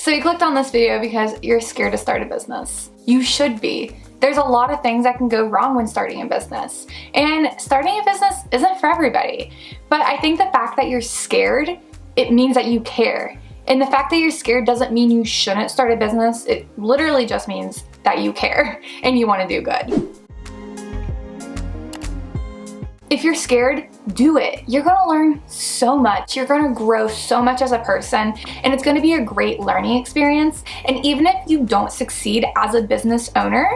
So you clicked on this video because you're scared to start a business. You should be. There's a lot of things that can go wrong when starting a business. And starting a business isn't for everybody. But I think the fact that you're scared, it means that you care. And the fact that you're scared doesn't mean you shouldn't start a business. It literally just means that you care and you want to do good. If you're scared, do it. You're gonna learn so much. You're gonna grow so much as a person, and it's gonna be a great learning experience. And even if you don't succeed as a business owner,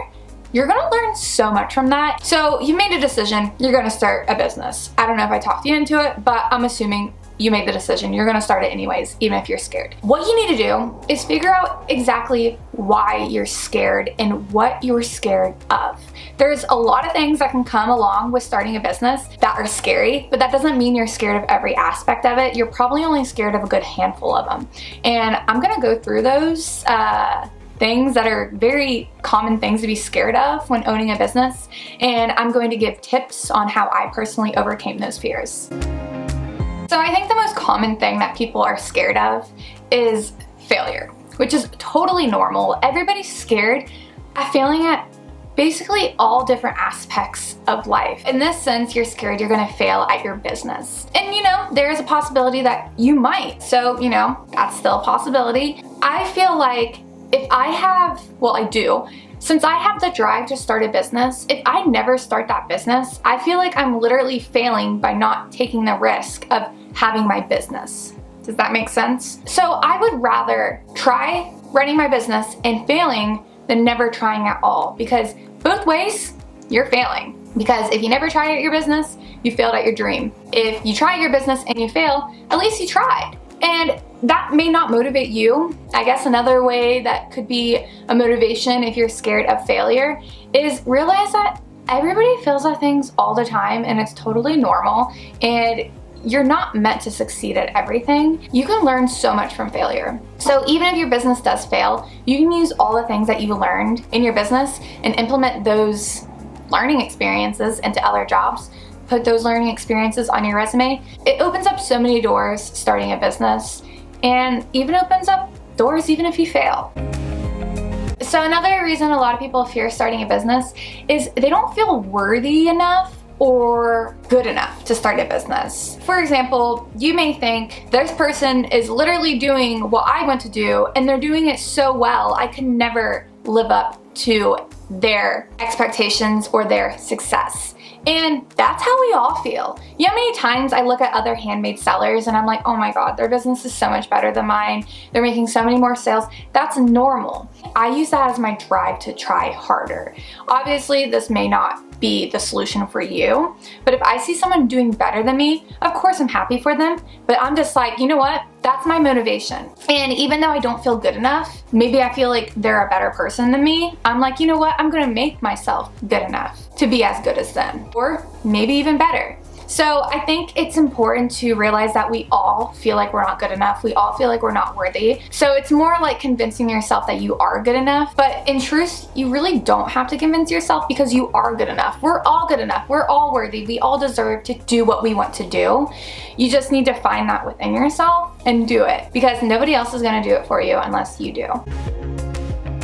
you're gonna learn so much from that. So you made a decision, you're gonna start a business. I don't know if I talked you into it, but I'm assuming you made the decision. You're gonna start it anyways, even if you're scared. What you need to do is figure out exactly why you're scared and what you're scared of. There's a lot of things that can come along with starting a business that are scary, but that doesn't mean you're scared of every aspect of it. You're probably only scared of a good handful of them. And I'm gonna go through those things that are very common things to be scared of when owning a business. And I'm going to give tips on how I personally overcame those fears. So I think the most common thing that people are scared of is failure, which is totally normal. Everybody's scared at failing at basically all different aspects of life. In this sense, you're scared you're gonna fail at your business. And there is a possibility that you might. So, that's still a possibility. I feel like if I have, I do, since I have the drive to start a business, if I never start that business, I feel like I'm literally failing by not taking the risk of having my business. Does that make sense? So I would rather try running my business and failing than never trying at all, because both ways, you're failing. Because if you never try at your business, you failed at your dream. If you try your business and you fail, at least you tried. And that may not motivate you. I guess another way that could be a motivation if you're scared of failure is realize that everybody fails at things all the time and it's totally normal, and you're not meant to succeed at everything. You can learn so much from failure. So even if your business does fail, you can use all the things that you learned in your business and implement those learning experiences into other jobs. Put those learning experiences on your resume. It opens up so many doors starting a business, and even opens up doors even if you fail. So another reason a lot of people fear starting a business is they don't feel worthy enough or good enough to start a business. For example, you may think this person is literally doing what I want to do and they're doing it so well, I can never live up to their expectations or their success. And that's how we all feel. You know how many times I look at other handmade sellers and I'm like, oh my God, their business is so much better than mine. They're making so many more sales. That's normal. I use that as my drive to try harder. Obviously, this may not be the solution for you, but if I see someone doing better than me, of course I'm happy for them, but I'm just like, you know what? That's my motivation. And even though I don't feel good enough, maybe I feel like they're a better person than me, I'm like, you know what? I'm gonna make myself good enough to be as good as them, or maybe even better. So I think it's important to realize that we all feel like we're not good enough. We all feel like we're not worthy. So it's more like convincing yourself that you are good enough. But in truth, you really don't have to convince yourself, because you are good enough. We're all good enough. We're all worthy. We all deserve to do what we want to do. You just need to find that within yourself and do it, because nobody else is going to do it for you unless you do.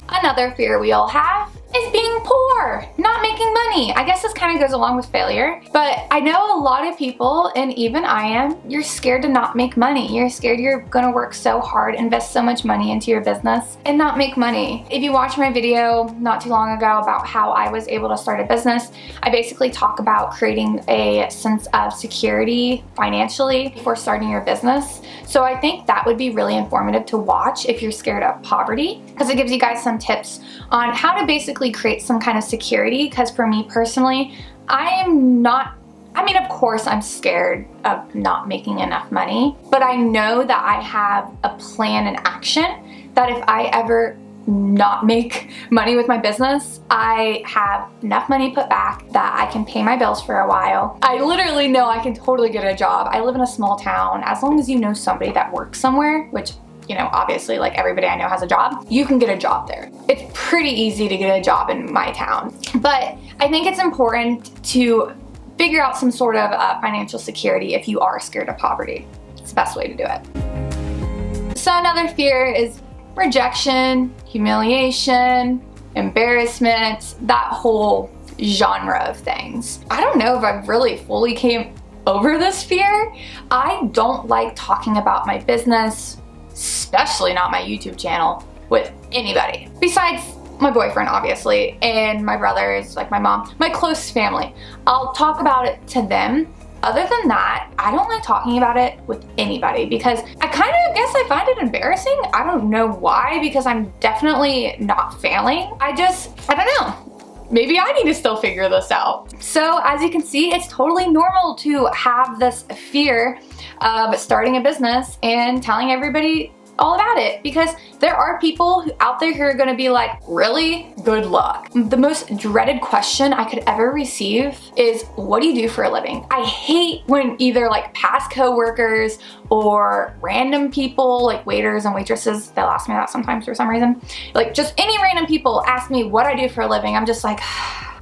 Another fear we all have is being poor, not making money. I guess this kind of goes along with failure, but I know a lot of people, and even I am, you're scared to not make money. You're scared you're gonna work so hard, invest so much money into your business, and not make money. If you watched my video not too long ago about how I was able to start a business, I basically talk about creating a sense of security financially before starting your business. So I think that would be really informative to watch if you're scared of poverty, because it gives you guys some tips on how to basically create some kind of security. Because for me personally, of course I'm scared of not making enough money, but I know that I have a plan and action that if I ever not make money with my business, I have enough money put back that I can pay my bills for a while. I literally know I can totally get a job. I live in a small town. As long as you know somebody that works somewhere, which obviously like everybody I know has a job, you can get a job there. It's pretty easy to get a job in my town. But I think it's important to figure out some sort of financial security if you are scared of poverty. It's the best way to do it. So another fear is rejection, humiliation, embarrassment, that whole genre of things. I don't know if I've really fully came over this fear. I don't like talking about my business, especially not my YouTube channel, with anybody. Besides my boyfriend, obviously, and my brothers, like my mom, my close family. I'll talk about it to them. Other than that, I don't like talking about it with anybody because I kind of guess I find it embarrassing. I don't know why, because I'm definitely not failing. I don't know. Maybe I need to still figure this out. So as you can see, it's totally normal to have this fear of starting a business and telling everybody all about it, because there are people out there who are gonna be like, really? Good luck. The most dreaded question I could ever receive is, what do you do for a living? I hate when either like past coworkers or random people, like waiters and waitresses, they'll ask me that sometimes for some reason. Like just any random people ask me what I do for a living. I'm just like,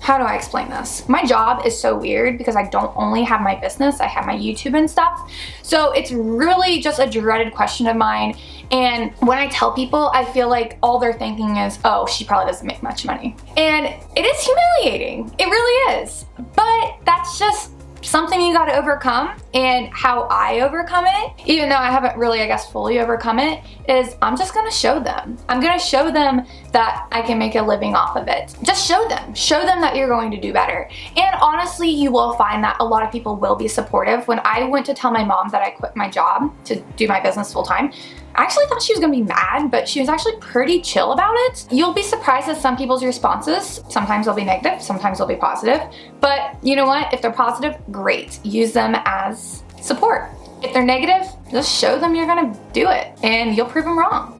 how do I explain this? My job is so weird because I don't only have my business, I have my YouTube and stuff. So it's really just a dreaded question of mine. And when I tell people, I feel like all they're thinking is, oh, she probably doesn't make much money. And it is humiliating. It really is. But that's just something you gotta overcome. And how I overcome it, even though I haven't really, I guess, fully overcome it, is I'm just gonna show them. I'm gonna show them that I can make a living off of it. Just show them that you're going to do better. And honestly, you will find that a lot of people will be supportive. When I went to tell my mom that I quit my job to do my business full time, I actually thought she was gonna be mad, but she was actually pretty chill about it. You'll be surprised at some people's responses. Sometimes they'll be negative, sometimes they'll be positive. But you know what? If they're positive, great. Use them as support. If they're negative, just show them you're gonna do it and you'll prove them wrong.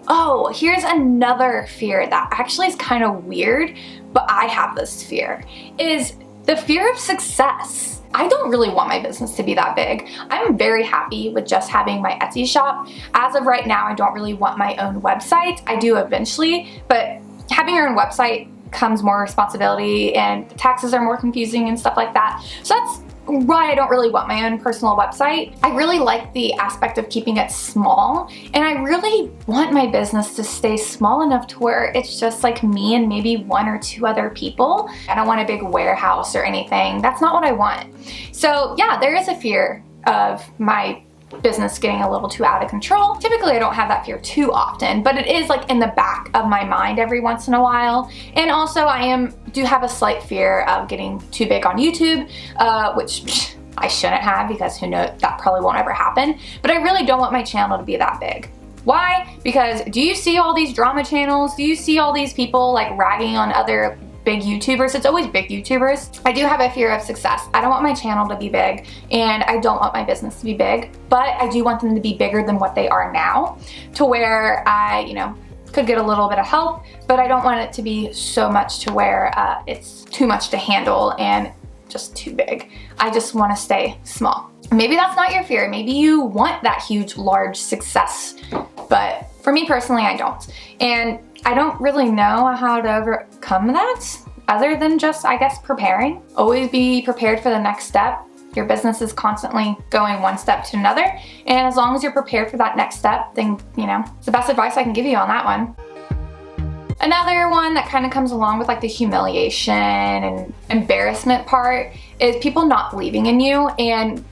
Oh, here's another fear that actually is kind of weird, but I have this fear, is the fear of success. I don't really want my business to be that big. I'm very happy with just having my Etsy shop. As of right now, I don't really want my own website. I do eventually, but having your own website comes more responsibility and the taxes are more confusing and stuff like that. So that's why I don't really want my own personal website. I really like the aspect of keeping it small, and I really want my business to stay small enough to where it's just like me and maybe one or two other people. I don't want a big warehouse or anything. That's not what I want. So yeah, there is a fear of my business getting a little too out of control. Typically I don't have that fear too often, but it is like in the back of my mind every once in a while. And also I do have a slight fear of getting too big on YouTube, which I shouldn't have, because who knows, that probably won't ever happen. But I really don't want my channel to be that big. Why? Because do you see all these drama channels? Do you see all these people like ragging on other big YouTubers? It's always big YouTubers. I do have a fear of success. I don't want my channel to be big, and I don't want my business to be big, but I do want them to be bigger than what they are now, to where I, could get a little bit of help, but I don't want it to be so much to where it's too much to handle and just too big. I just want to stay small. Maybe that's not your fear. Maybe you want that huge, large success, but for me personally, I don't. And I don't really know how to overcome that other than just, I guess, preparing. Always be prepared for the next step. Your business is constantly going one step to another. And as long as you're prepared for that next step, then, it's the best advice I can give you on that one. Another one that kind of comes along with like the humiliation and embarrassment part is people not believing in you. And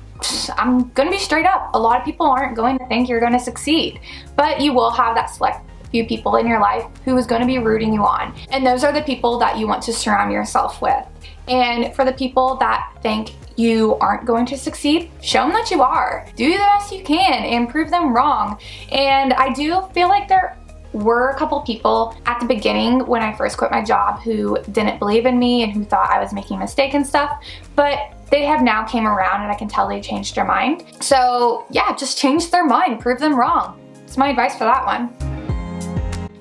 I'm gonna be straight up, a lot of people aren't going to think you're gonna succeed, but you will have that select few people in your life who is going to be rooting you on. And those are the people that you want to surround yourself with. And for the people that think you aren't going to succeed, show them that you are. Do the best you can and prove them wrong. And I do feel like there were a couple people at the beginning when I first quit my job who didn't believe in me and who thought I was making a mistake and stuff, but they have now came around and I can tell they changed their mind. So yeah, just change their mind, prove them wrong. That's my advice for that one.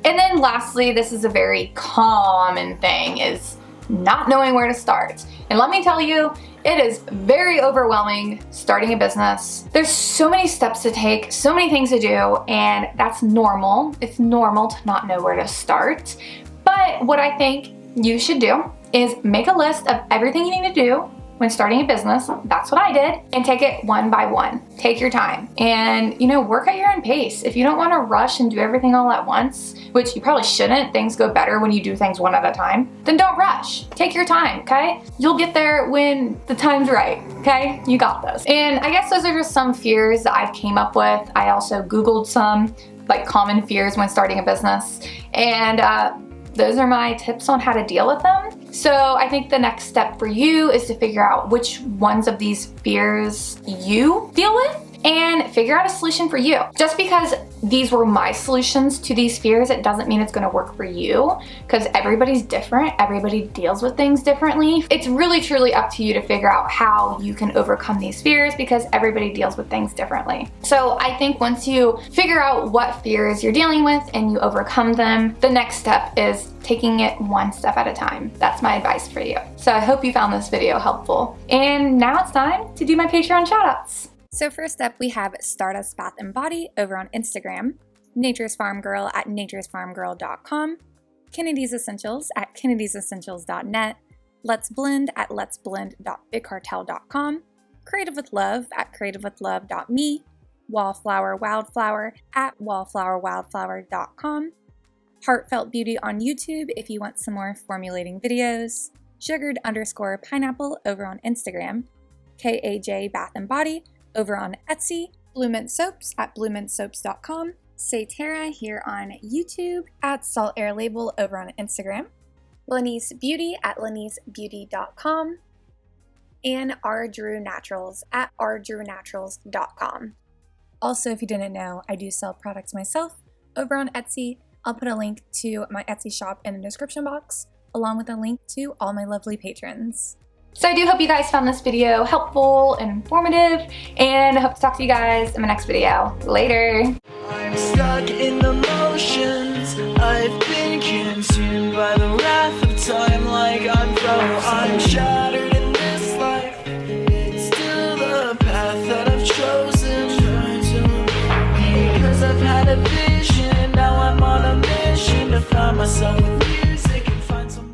And then lastly, this is a very common thing, is not knowing where to start. And let me tell you, it is very overwhelming starting a business. There's so many steps to take, so many things to do, and that's normal. It's normal to not know where to start. But what I think you should do is make a list of everything you need to do when starting a business, that's what I did, and take it one by one. Take your time and, work at your own pace. If you don't want to rush and do everything all at once, which you probably shouldn't, things go better when you do things one at a time, then don't rush. Take your time, okay? You'll get there when the time's right, okay? You got this. And I guess those are just some fears that I've came up with. I also Googled some like common fears when starting a business, and those are my tips on how to deal with them. So I think the next step for you is to figure out which ones of these fears you deal with and figure out a solution for you. Just because these were my solutions to these fears, it doesn't mean it's gonna work for you, because everybody's different. Everybody deals with things differently. It's really truly up to you to figure out how you can overcome these fears, because everybody deals with things differently. So I think once you figure out what fears you're dealing with and you overcome them, the next step is taking it one step at a time. That's my advice for you. So I hope you found this video helpful. And now it's time to do my Patreon shoutouts. So first up, we have Stardust Bath & Body over on Instagram, Nature's Farm Girl at naturesfarmgirl.com, Kennedy's Essentials at kennedysessentials.net, LettsBlend at letsblend.bigcartel.com, Creative with Love at creativewithlove.me, Wallflower Wildflower at wallflowerwildflower.com, Heartfelt Beauty on YouTube if you want some more formulating videos, Sugared_pineapple over on Instagram, KAJ Bath & Body over on Etsy, Blue Mint Soaps at bluemintsoaps.com, Say Tara here on YouTube, at Salt Air Label over on Instagram, Lenise Beauty at lenesebeauty.com, and R. Drew Naturals at rdrewnaturals.com. Also, if you didn't know, I do sell products myself over on Etsy. I'll put a link to my Etsy shop in the description box, along with a link to all my lovely patrons. So I do hope you guys found this video helpful and informative, and I hope to talk to you guys in my next video. Later! I'm stuck in the motions. I've been consumed by the